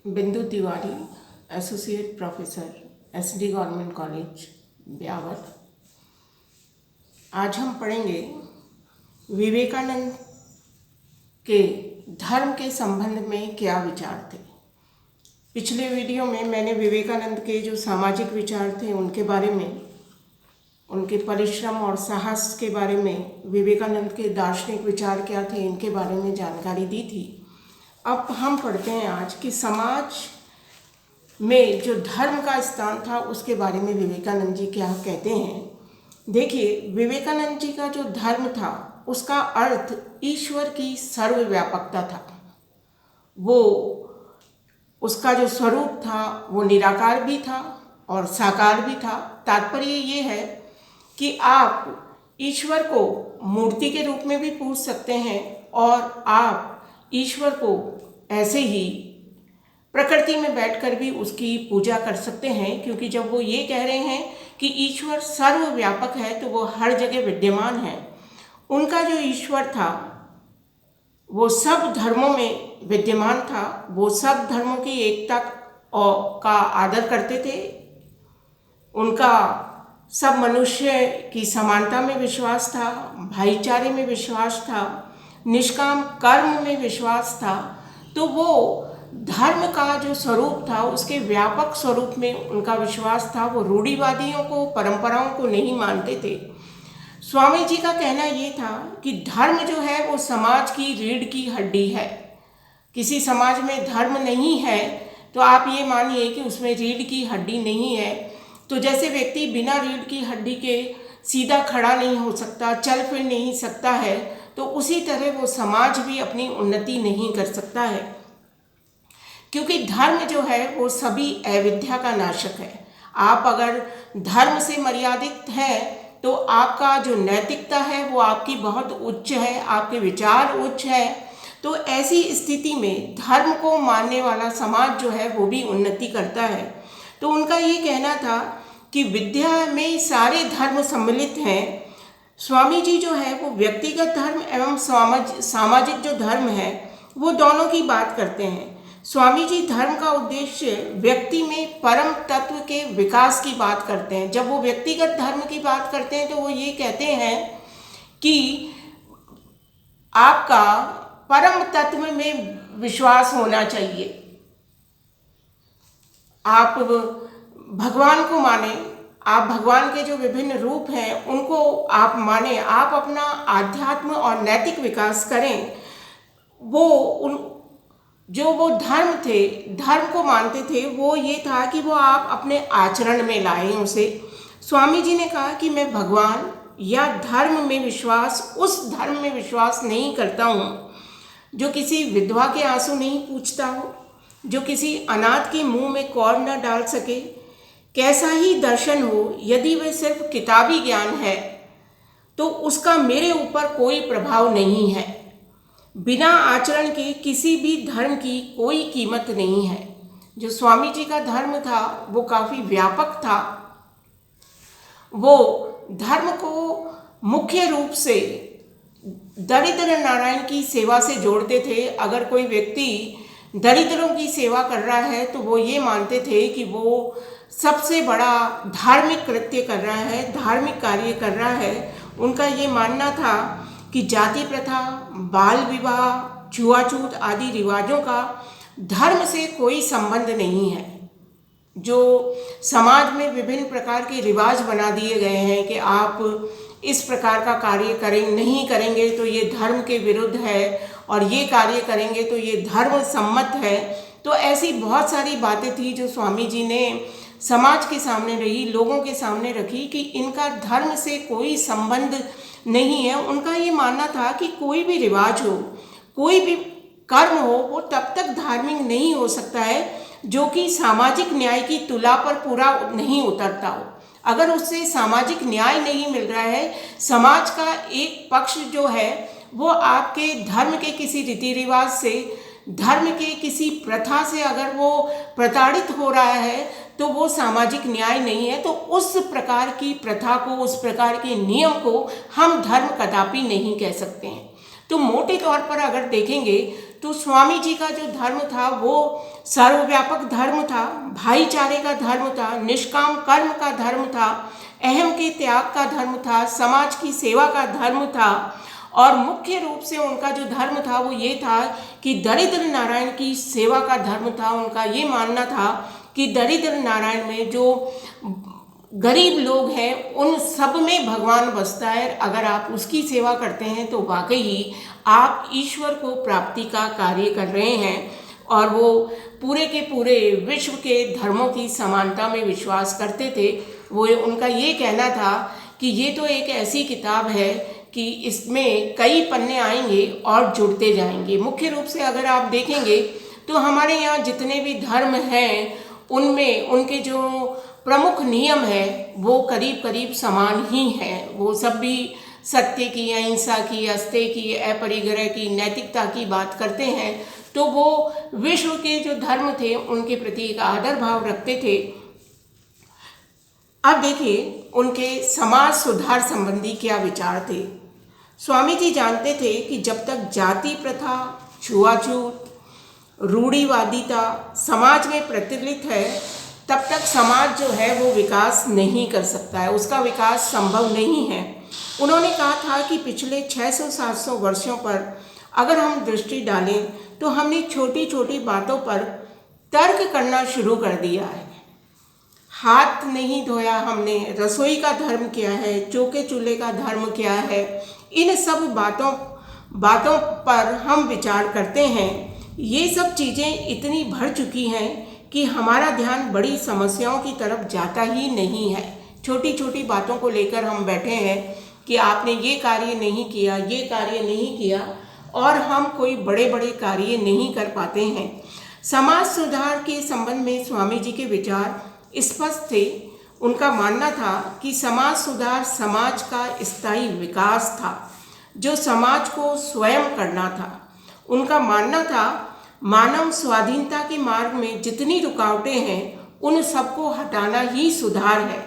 बिंदु Tiwari, associate professor, SD government college Beawar. आज हम पढ़ेंगे विवेकानंद के धर्म के संबंध में क्या विचार थे। पिछले वीडियो में मैंने विवेकानंद के जो सामाजिक विचार थे उनके बारे में, उनके परिश्रम और साहस के बारे में, विवेकानंद के दार्शनिक विचार क्या थे इनके बारे में जानकारी दी थी। अब हम पढ़ते हैं आज कि समाज में जो धर्म का स्थान था उसके बारे में विवेकानंद जी क्या कहते हैं। देखिए, विवेकानंद जी का जो धर्म था उसका अर्थ ईश्वर की सर्वव्यापकता था। वो उसका जो स्वरूप था वो निराकार भी था और साकार भी था। तात्पर्य ये है कि आप ईश्वर को मूर्ति के रूप में भी पूज सकते हैं और आप ईश्वर को ऐसे ही प्रकृति में बैठकर भी उसकी पूजा कर सकते हैं, क्योंकि जब वो ये कह रहे हैं कि ईश्वर सर्वव्यापक है तो वो हर जगह विद्यमान है। उनका जो ईश्वर था वो सब धर्मों में विद्यमान था। वो सब धर्मों की एकता का आदर करते थे। उनका सब मनुष्य की समानता में विश्वास था, भाईचारे में विश्वास था, निष्काम कर्म में विश्वास था। तो वो धर्म का जो स्वरूप था उसके व्यापक स्वरूप में उनका विश्वास था। वो रूढ़िवादियों को, परंपराओं को नहीं मानते थे। स्वामी जी का कहना ये था कि धर्म जो है वो समाज की रीढ़ की हड्डी है। किसी समाज में धर्म नहीं है तो आप ये मानिए कि उसमें रीढ़ की हड्डी नहीं है। तो जैसे व्यक्ति बिना रीढ़ की हड्डी के सीधा खड़ा नहीं हो सकता, चल फिर नहीं सकता है, तो उसी तरह वो समाज भी अपनी उन्नति नहीं कर सकता है, क्योंकि धर्म जो है वो सभी अविद्या का नाशक है। आप अगर धर्म से मर्यादित हैं तो आपका जो नैतिकता है वो आपकी बहुत उच्च है, आपके विचार उच्च है। तो ऐसी स्थिति में धर्म को मानने वाला समाज जो है वो भी उन्नति करता है। तो उनका ये कहना था कि विद्या में सारे धर्म सम्मिलित हैं। स्वामी जी जो है वो व्यक्तिगत धर्म एवं सामाजिक जो धर्म है वो दोनों की बात करते हैं। स्वामी जी धर्म का उद्देश्य व्यक्ति में परम तत्व के विकास की बात करते हैं। जब वो व्यक्तिगत धर्म की बात करते हैं तो वो ये कहते हैं कि आपका परम तत्व में विश्वास होना चाहिए। आप भगवान को माने, आप भगवान के जो विभिन्न रूप हैं उनको आप माने, आप अपना आध्यात्म और नैतिक विकास करें। वो धर्म थे, धर्म को मानते थे, वो ये था कि वो आप अपने आचरण में लाएं उसे। स्वामी जी ने कहा कि मैं भगवान या धर्म में विश्वास, उस धर्म में विश्वास नहीं करता हूँ जो किसी विधवा के आंसू नहीं पूछता हो, जो किसी अनाथ के मुंह में कौर न डाल सके। कैसा ही दर्शन हो, यदि वह सिर्फ किताबी ज्ञान है तो उसका मेरे ऊपर कोई प्रभाव नहीं है। बिना आचरण के किसी भी धर्म की कोई कीमत नहीं है। जो स्वामी जी का धर्म था वो काफ़ी व्यापक था। वो धर्म को मुख्य रूप से दरिद्र नारायण की सेवा से जोड़ते थे। अगर कोई व्यक्ति दरिद्रों की सेवा कर रहा है तो वो ये मानते थे कि वो सबसे बड़ा धार्मिक कृत्य कर रहा है, धार्मिक कार्य कर रहा है। उनका ये मानना था कि जाति प्रथा, बाल विवाह, छुआछूत आदि रिवाजों का धर्म से कोई संबंध नहीं है। जो समाज में विभिन्न प्रकार के रिवाज बना दिए गए हैं कि आप इस प्रकार का कार्य नहीं करेंगे तो ये धर्म के विरुद्ध है, और ये कार्य करेंगे तो ये धर्म सम्मत है। तो ऐसी बहुत सारी बातें थी जो स्वामी जी ने समाज के सामने रही, लोगों के सामने रखी कि इनका धर्म से कोई संबंध नहीं है। उनका ये मानना था कि कोई भी रिवाज हो, कोई भी कर्म हो, वो तब तक धार्मिक नहीं हो सकता है जो कि सामाजिक न्याय की तुला पर पूरा नहीं उतरता हो। अगर उससे सामाजिक न्याय नहीं मिल रहा है, समाज का एक पक्ष जो है वो आपके धर्म के किसी रीति रिवाज से, धर्म के किसी प्रथा से अगर वो प्रताड़ित हो रहा है तो वो सामाजिक न्याय नहीं है। तो उस प्रकार की प्रथा को, उस प्रकार के नियम को हम धर्म कदापि नहीं कह सकते हैं। तो मोटे तौर पर अगर देखेंगे तो स्वामी जी का जो धर्म था वो सर्वव्यापक धर्म था, भाईचारे का धर्म था, निष्काम कर्म का धर्म था, अहम के त्याग का धर्म था, समाज की सेवा का धर्म था। और मुख्य रूप से उनका जो धर्म था वो ये था कि दरिद्र नारायण की सेवा का धर्म था। उनका ये मानना था कि दरिद्र नारायण में जो गरीब लोग हैं उन सब में भगवान बसता है। अगर आप उसकी सेवा करते हैं तो वाकई ही आप ईश्वर को प्राप्ति का कार्य कर रहे हैं। और वो पूरे के पूरे विश्व के धर्मों की समानता में विश्वास करते थे। वो उनका ये कहना था कि ये तो एक ऐसी किताब है कि इसमें कई पन्ने आएंगे और जुड़ते जाएंगे। मुख्य रूप से अगर आप देखेंगे तो हमारे यहाँ जितने भी धर्म हैं उनमें उनके जो प्रमुख नियम है वो करीब करीब समान ही हैं। वो सब भी सत्य की, अहिंसा की, अस्तेय की, अपरिग्रह की, नैतिकता की बात करते हैं। तो वो विश्व के जो धर्म थे उनके प्रति एक आदर भाव रखते थे। अब देखिए उनके समाज सुधार संबंधी क्या विचार थे। स्वामी जी जानते थे कि जब तक जाति प्रथा, छुआछूत, रूढ़िवादिता समाज में प्रचलित है तब तक समाज जो है वो विकास नहीं कर सकता है, उसका विकास संभव नहीं है। उन्होंने कहा था कि पिछले 600-700 वर्षों पर अगर हम दृष्टि डालें तो हमने छोटी छोटी बातों पर तर्क करना शुरू कर दिया है। हाथ नहीं धोया हमने, रसोई का धर्म क्या है, चौके चूल्हे का धर्म क्या है, इन सब बातों पर हम विचार करते हैं। ये सब चीज़ें इतनी बढ़ चुकी हैं कि हमारा ध्यान बड़ी समस्याओं की तरफ जाता ही नहीं है। छोटी छोटी बातों को लेकर हम बैठे हैं कि आपने ये कार्य नहीं किया, ये कार्य नहीं किया, और हम कोई बड़े बड़े कार्य नहीं कर पाते हैं। समाज सुधार के संबंध में स्वामी जी के विचार स्पष्ट थे। उनका मानना था कि समाज सुधार समाज का स्थायी विकास था जो समाज को स्वयं करना था। उनका मानना था मानव स्वाधीनता के मार्ग में जितनी रुकावटें हैं उन सबको हटाना ही सुधार है।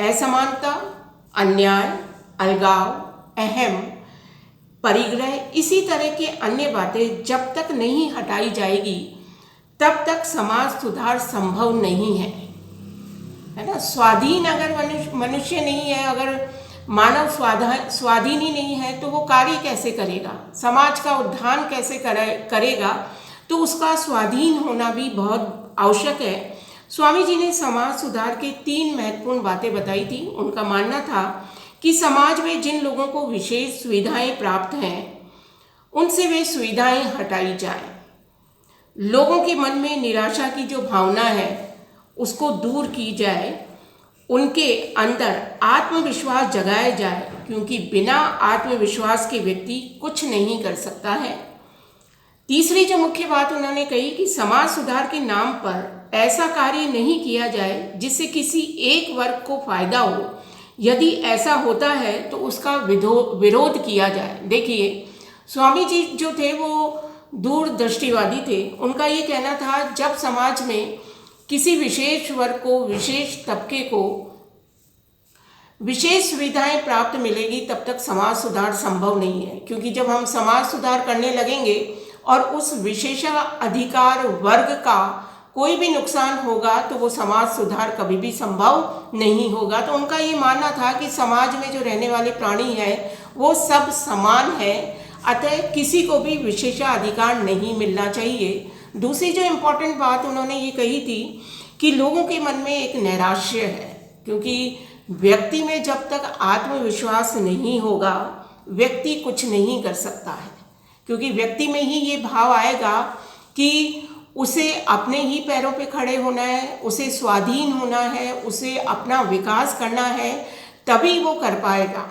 असमानता, अन्याय, अलगाव, अहम, परिग्रह, इसी तरह के अन्य बातें जब तक नहीं हटाई जाएगी तब तक समाज सुधार संभव नहीं है ना। स्वाधीन अगर मनुष्य नहीं है, अगर मानव स्वाधीन ही नहीं है तो वो कार्य कैसे करेगा, समाज का उद्धार कैसे करेगा। तो उसका स्वाधीन होना भी बहुत आवश्यक है। स्वामी जी ने समाज सुधार के 3 महत्वपूर्ण बातें बताई थी। उनका मानना था कि समाज में जिन लोगों को विशेष सुविधाएं प्राप्त हैं उनसे वे सुविधाएं हटाई जाएं। लोगों के मन में निराशा की जो भावना है उसको दूर की जाए, उनके अंदर आत्मविश्वास जगाया जाए, क्योंकि बिना आत्मविश्वास के व्यक्ति कुछ नहीं कर सकता है। तीसरी जो मुख्य बात उन्होंने कही कि समाज सुधार के नाम पर ऐसा कार्य नहीं किया जाए जिससे किसी एक वर्ग को फायदा हो। यदि ऐसा होता है तो उसका विरोध किया जाए। देखिए स्वामी जी जो थे वो दूरदृष्टिवादी थे। उनका ये कहना था जब समाज में किसी विशेष वर्ग को, विशेष तबके को विशेष सुविधाएं प्राप्त मिलेगी तब तक समाज सुधार संभव नहीं है। क्योंकि जब हम समाज सुधार करने लगेंगे और उस विशेषाधिकार वर्ग का कोई भी नुकसान होगा तो वो समाज सुधार कभी भी संभव नहीं होगा। तो उनका ये मानना था कि समाज में जो रहने वाले प्राणी हैं वो सब समान है, अतः किसी को भी विशेषाधिकार नहीं मिलना चाहिए। दूसरी जो इम्पोर्टेंट बात उन्होंने ये कही थी कि लोगों के मन में एक नैराश्य है, क्योंकि व्यक्ति में जब तक आत्मविश्वास नहीं होगा व्यक्ति कुछ नहीं कर सकता है। क्योंकि व्यक्ति में ही ये भाव आएगा कि उसे अपने ही पैरों पे खड़े होना है, उसे स्वाधीन होना है, उसे अपना विकास करना है, तभी वो कर पाएगा।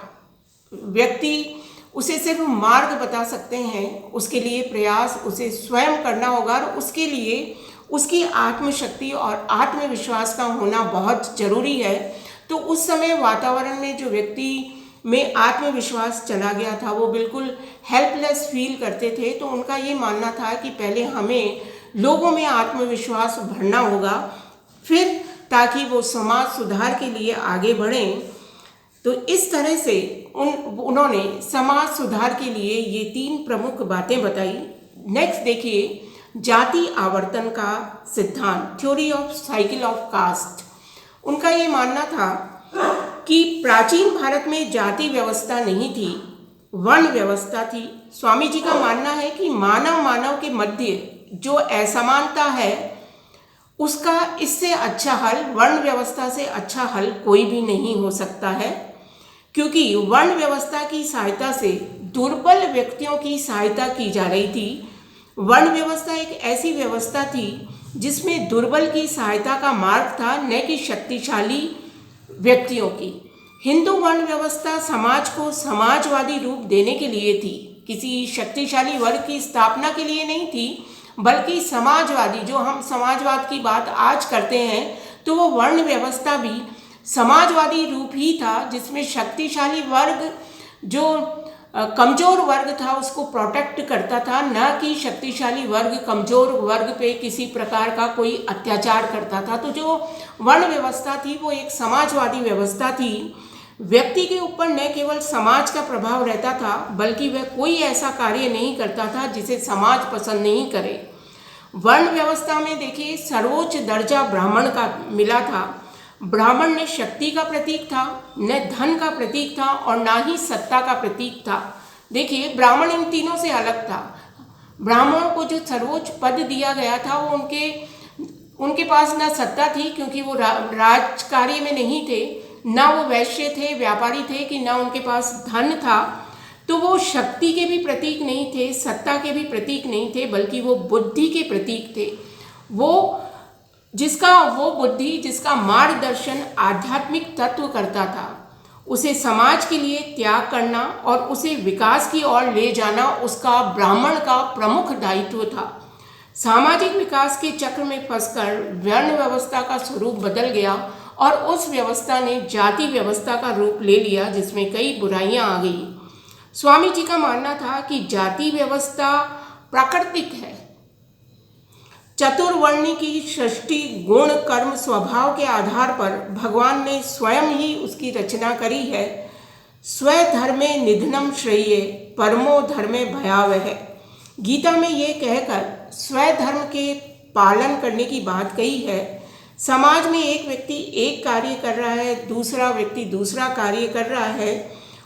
व्यक्ति उसे सिर्फ मार्ग बता सकते हैं, उसके लिए प्रयास उसे स्वयं करना होगा और उसके लिए उसकी आत्मशक्ति और आत्मविश्वास का होना बहुत जरूरी है। तो उस समय वातावरण में जो व्यक्ति में आत्मविश्वास चला गया था वो बिल्कुल हेल्पलेस फील करते थे। तो उनका ये मानना था कि पहले हमें लोगों में आत्मविश्वास भरना होगा, फिर ताकि वो समाज सुधार के लिए आगे बढ़ें। तो इस तरह से उन्होंने समाज सुधार के लिए ये 3 प्रमुख बातें बताई, नेक्स्ट देखिए, जाति आवर्तन का सिद्धांत, theory of cycle of caste. उनका ये मानना था कि प्राचीन भारत में जाति व्यवस्था नहीं थी, वर्ण व्यवस्था थी। स्वामी जी का मानना है कि मानव मानव के मध्य जो असमानता है उसका इससे अच्छा हल, वर्ण व्यवस्था से अच्छा हल कोई भी नहीं हो सकता है, क्योंकि वर्ण व्यवस्था की सहायता से दुर्बल व्यक्तियों की सहायता की जा रही थी। वर्ण व्यवस्था एक ऐसी व्यवस्था थी जिसमें दुर्बल की सहायता का मार्ग था, न कि शक्तिशाली व्यक्तियों की। हिंदू वर्ण व्यवस्था समाज को समाजवादी रूप देने के लिए थी, किसी शक्तिशाली वर्ग की स्थापना के लिए नहीं थी, बल्कि समाजवादी, जो हम समाजवाद की बात आज करते हैं, तो वो वर्ण व्यवस्था भी समाजवादी रूप ही था, जिसमें शक्तिशाली वर्ग जो कमज़ोर वर्ग था उसको प्रोटेक्ट करता था, न कि शक्तिशाली वर्ग कमज़ोर वर्ग पे किसी प्रकार का कोई अत्याचार करता था। तो जो वर्ण व्यवस्था थी वो एक समाजवादी व्यवस्था थी। व्यक्ति के ऊपर न केवल समाज का प्रभाव रहता था, बल्कि वह कोई ऐसा कार्य नहीं करता था जिसे समाज पसंद नहीं करे। वर्ण व्यवस्था में देखिए, सर्वोच्च दर्जा ब्राह्मण का मिला था। ब्राह्मण न शक्ति का प्रतीक था, न धन का प्रतीक था, और ना ही सत्ता का प्रतीक था। देखिए, ब्राह्मण इन तीनों से अलग था। ब्राह्मणों को जो सर्वोच्च पद दिया गया था वो उनके पास ना सत्ता थी, क्योंकि वो राजकार्य में नहीं थे, ना वो वैश्य थे, व्यापारी थे, कि ना उनके पास धन था। तो वो शक्ति के भी प्रतीक नहीं थे, सत्ता के भी प्रतीक नहीं थे, बल्कि वो बुद्धि के प्रतीक थे। वो बुद्धि जिसका मार्गदर्शन आध्यात्मिक तत्व करता था, उसे समाज के लिए त्याग करना और उसे विकास की ओर ले जाना उसका ब्राह्मण का प्रमुख दायित्व था। सामाजिक विकास के चक्र में फंसकर वर्ण व्यवस्था का स्वरूप बदल गया और उस व्यवस्था ने जाति व्यवस्था का रूप ले लिया, जिसमें कई बुराइयां आ गई। स्वामी जी का मानना था कि जाति व्यवस्था प्राकृतिक है। चतुर्वर्णी की सृष्टि गुण कर्म स्वभाव के आधार पर भगवान ने स्वयं ही उसकी रचना करी है। स्वधर्मे निधनम श्रेय परमो धर्मे भयावह। गीता में ये कहकर स्वधर्म के पालन करने की बात कही है। समाज में एक व्यक्ति एक कार्य कर रहा है, दूसरा व्यक्ति दूसरा कार्य कर रहा है,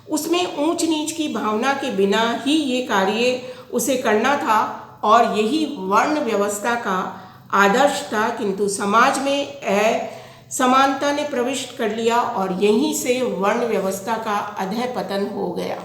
उसमें ऊंच नीच की भावना के बिना ही ये कार्य उसे करना था, और यही वर्ण व्यवस्था का आदर्श था। किंतु समाज में असमानता ने प्रविष्ट कर लिया और यहीं से वर्ण व्यवस्था का अधःपतन हो गया।